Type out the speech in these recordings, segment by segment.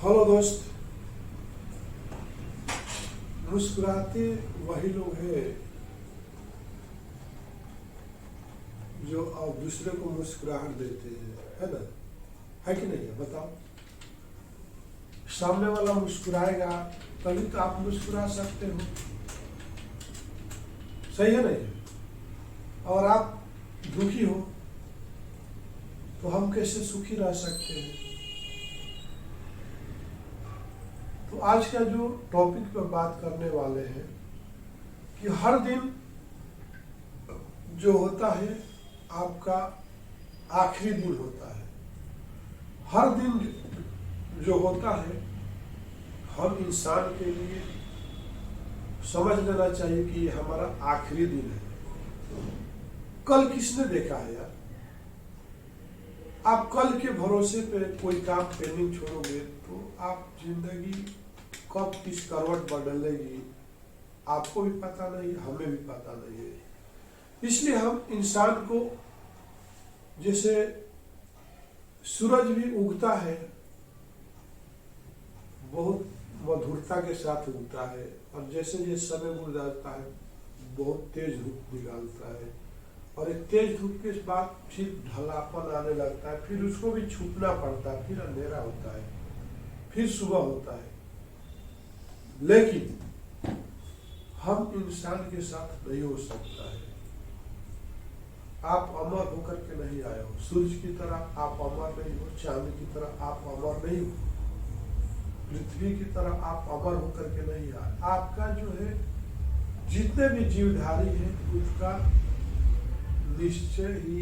Hello दोस्त। मुस्कुराते वही लोग हैं जो अब दूसरे को मुस्कुराहट देते हैं, है ना? है कि नहीं है? बताओ। सामने वाला मुस्कुराएगा तभी तो आप मुस्कुरा सकते हो। सही है नहीं? और आप दुखी हो तो हम कैसे सुखी रह सकते हैं? तो आज का जो टॉपिक पर बात करने वाले हैं कि हर दिन जो होता है आपका आखिरी दिन होता है। हर दिन जो होता है हम इंसान के लिए समझ लेना चाहिए कि ये हमारा आखिरी दिन है। कल किसने देखा है यार? आप कल के भरोसे पे कोई काम पेंडिंग छोड़ोगे तो आप जिंदगी कब किस करवट बदलेगी आपको भी पता नहीं, हमें भी पता नहीं है। इसलिए हम इंसान को, जैसे सूरज भी उगता है बहुत मधुरता के साथ उगता है, और जैसे जैसे समय गुजरता है बहुत तेज धूप निकालता है, और एक तेज धूप के बाद फिर ढलापन आने लगता है, फिर उसको भी छुपना पड़ता है, फिर अंधेरा होता है, फिर सुबह होता है। लेकिन हम इंसान के साथ नहीं हो सकता है। आप अमर होकर के नहीं आए हो। सूरज की तरह आप अमर नहीं हो, चांद की तरह आप अमर नहीं हो, पृथ्वी की तरह आप अमर होकर के नहीं आए। आपका जो है जितने भी जीवधारी है उसका निश्चय ही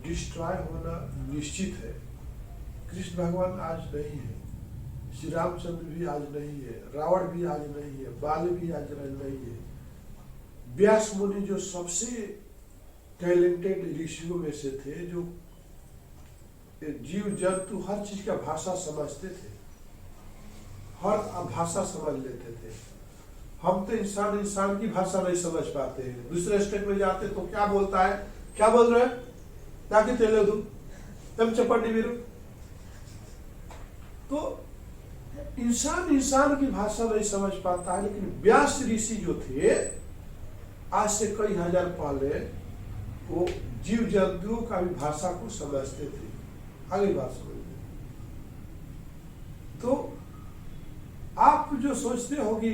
डिस्ट्रॉय होना निश्चित है। कृष्ण भगवान आज नहीं है, श्री रामचंद्र भी आज नहीं है, रावण भी आज नहीं है, बाली भी आज नहीं है। व्यास मुनि जो सबसे टैलेंटेड ऋषियों में से थे, जो जीव जंतु हर चीज का भाषा समझते थे, हर भाषा समझ लेते थे। हम तो इंसान की भाषा नहीं समझ पाते हैं। दूसरे स्टेट में जाते तो क्या बोलता है, क्या बोल रहे हैं, ताकि तेले दू तम चपटी भी। तो इंसान की भाषा नहीं समझ पाता है। लेकिन व्यास ऋषि जो थे आज से कई हजार पहले, वो जीव जंतुओं का भी भाषा को समझते थे। आगे बात समझते। तो आप जो सोचते हो कि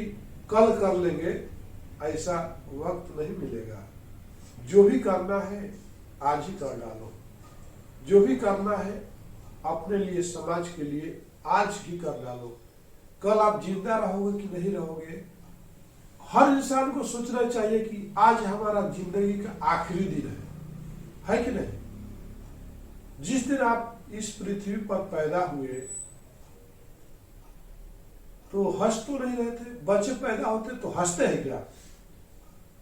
कल कर लेंगे, ऐसा वक्त नहीं मिलेगा। जो भी करना है आज ही कर डालो। जो भी करना है अपने लिए, समाज के लिए आज ही कर डालो। कल आप जिंदा रहोगे कि नहीं रहोगे, हर इंसान को सोचना चाहिए कि आज हमारा जिंदगी का आखिरी दिन है कि नहीं? जिस दिन आप इस पृथ्वी पर पैदा हुए तो हंस तो नहीं रहे थे। बच्चे पैदा होते तो हंसते हैं क्या?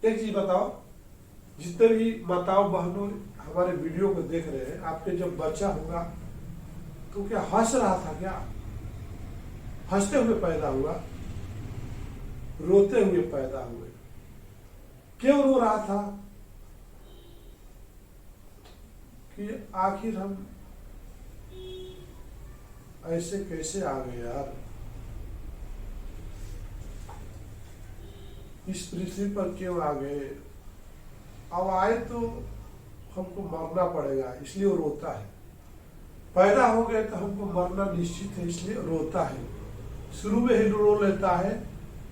एक चीज बताओ, जितने भी माताओं बहनों हमारे वीडियो को देख रहे हैं, आपके जब बच्चा होगा तो क्या हंस रहा था क्या? हंसते हुए पैदा हुआ, रोते हुए पैदा हुए। क्यों रो रहा था? कि आखिर हम ऐसे कैसे आ गए यार, इस पृथ्वी पर क्यों आ गए? अब आए तो हमको मरना पड़ेगा, इसलिए वो रोता है। पैदा हो गए तो हमको मरना निश्चित है, इसलिए रोता है। शुरू में ही रो लेता है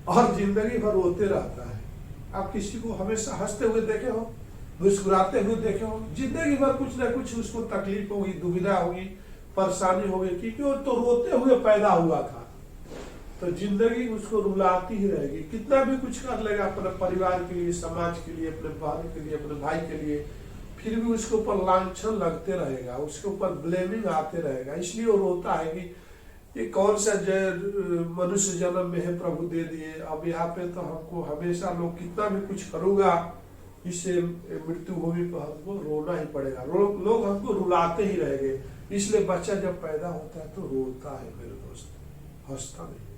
और जिंदगी भर रोते रहता है। आप किसी को हमेशा हंसते हुए देखे हो, मुस्कुराते हुए देखे हो? जिंदगी भर कुछ ना कुछ उसको तकलीफ होगी, दुविधा होगी, परेशानी होगी, क्योंकि वो तो रोते हुए पैदा हुआ था। तो जिंदगी उसको रुलाती ही रहेगी। कितना भी कुछ कर लेगा अपने परिवार के लिए, समाज के लिए, अपने बहन के लिए, अपने भाई के लिए, फिर भी उसके ऊपर लांछन लगते रहेगा, उसके ऊपर ब्लेमिंग आते रहेगा। इसलिए वो रोता है कि ये कौन सा मनुष्य जन्म में है प्रभु दे दिए। अब यहाँ पे तो हमको हमेशा लोग कितना भी कुछ करूंगा, इससे मृत्यु भूमि पर हमको रोना ही पड़ेगा। लोग हमको रुलाते ही रहेंगे। इसलिए बच्चा जब पैदा होता है तो रोता है मेरे दोस्त, हंसता नहीं।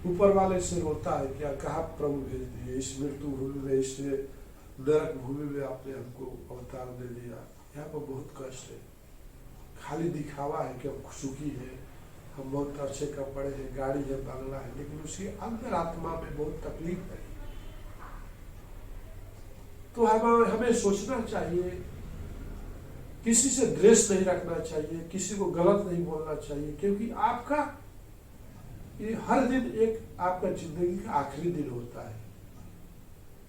ऊपर वाले से रोता है क्या, कहा प्रभु भेज दिए इस मृत्यु भूमि में, इस नरक भूमि में आपने हमको अवतार दे दिया। यहाँ पर बहुत कष्ट है, खाली दिखावा है कि हम सुखी है, हम बहुत अच्छे कपड़े हैं, गाड़ी है, बंगला है, लेकिन उसकी अंदर आत्मा में बहुत तकलीफ है। तो हमें सोचना चाहिए, किसी से द्वेष नहीं रखना चाहिए, किसी को गलत नहीं बोलना चाहिए, क्योंकि आपका ये हर दिन एक आपका जिंदगी का आखिरी दिन होता है।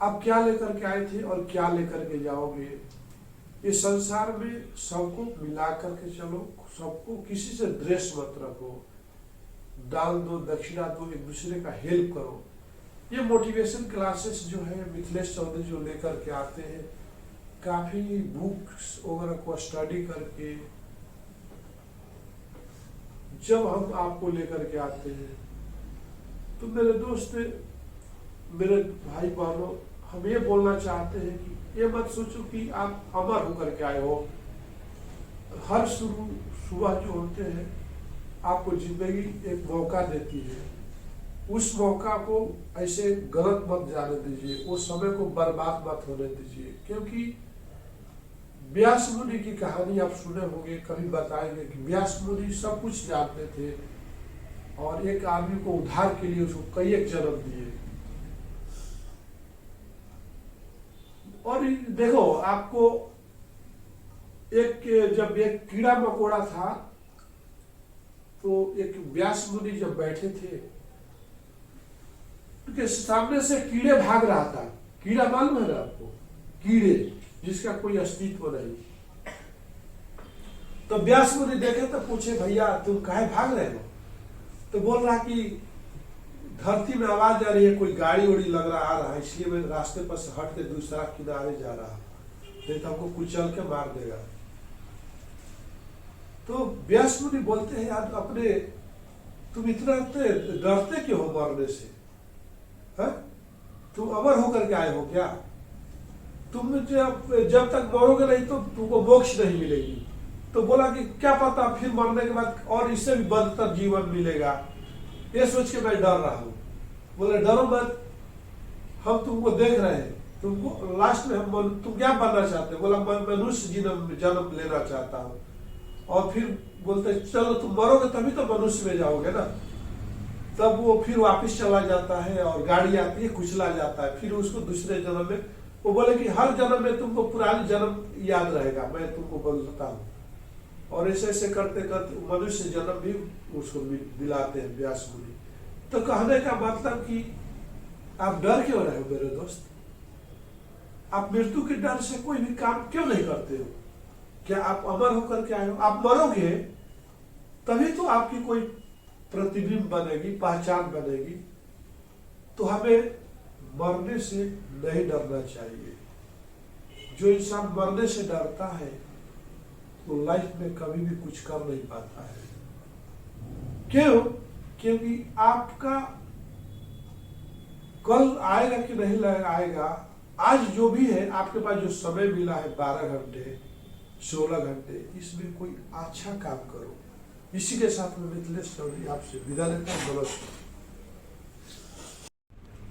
आप क्या लेकर के आए थे और क्या लेकर के जाओगे, ये संसार में सबको मिला करके चलो, सबको, किसी से द्वेष मत रखो, दान दो, दक्षिणा दो, एक दूसरे का हेल्प करो। ये मोटिवेशन क्लासेस जो है मिथिलेश चौधरी जो लेकर के आते हैं, काफी बुक्स वगैरह को स्टडी करके जब हम आपको लेकर के आते हैं, तो मेरे दोस्त, मेरे भाई बहनों, हम ये बोलना चाहते हैं कि ये मत सोचो कि आप अमर होकर के आए हो। हर सुबह जो होते हैं, आपको जिंदगी एक मौका देती है, उस मौका को ऐसे गलत मत जाने दीजिए, उस समय को बर्बाद मत होने दीजिए। क्योंकि व्यास मुनि की कहानी आप सुने होंगे, कभी बताएंगे कि व्यास मुनि सब कुछ जानते थे और एक आदमी को उद्धार के लिए उसको कई एक जन्म दिए। और देखो, आपको जब एक कीड़ा मकोड़ा था, तो एक व्यास मुनि जब बैठे थे, उनके सामने से कीड़े भाग रहा था। कीड़ा मालूम है ना आपको, कीड़े जिसका कोई अस्तित्व नहीं। तो व्यास मुनि देखे तो पूछे, भैया तुम काहे भाग रहे हो? तो बोल रहा कि धरती में आवाज आ रही है, कोई गाड़ी उड़ी लग रहा आ रहा है, इसलिए मैं रास्ते पर से हट के दूसरा किनारे जा रहा, नहीं तो हमको कुचल के मार देगा। तो व्यास मुनि बोलते हैं, यार अपने तुम इतना डरते क्यों हो मरने से? तुम अमर होकर के आए हो क्या? तुम जब तक मरोगे नहीं तो तुमको मोक्ष नहीं मिलेगी। तो बोला कि क्या पता फिर मरने के बाद और इससे भी बदतर जीवन मिलेगा, ये सोच के मैं डर रहा हूं। बोले डरो मत, हम तुमको देख रहे हैं, तुमको लास्ट में हम, तुम क्या बनना चाहते हो? बोला मैं मनुष्य जन्म लेना चाहता हूँ। और फिर बोलते चलो तुम मरोगे तभी तो मनुष्य में जाओगे ना। तब वो फिर वापिस चला जाता है और गाड़ी आती है, कुचला जाता है, फिर उसको दूसरे जन्म में, वो बोले कि हर जन्म में तुमको पुरानी जन्म याद रहेगा, मैं तुमको बोलता हूँ। और ऐसे ऐसे करते करते मनुष्य जन्म भी उसको दिलाते हैं व्यास मुनि। तो कहने का मतलब कि आप डर क्यों रहे हो मेरे दोस्त? आप मृत्यु के डर से कोई भी काम क्यों नहीं करते हो? क्या आप अमर होकर के आए हो? आप मरोगे तभी तो आपकी कोई प्रतिबिंब बनेगी, पहचान बनेगी। तो हमें मरने से नहीं डरना चाहिए। जो इंसान मरने से डरता है वो लाइफ में कभी भी कुछ कर नहीं पाता है। क्यों? क्योंकि आपका कल आएगा कि नहीं आएगा, आज जो भी है आपके पास जो समय मिला है 12 घंटे 16 घंटे, इसमें कोई अच्छा काम करो। इसी के साथ में मिथिलेश चौधरी आपसे विदा लेता हूं। नमस्कार।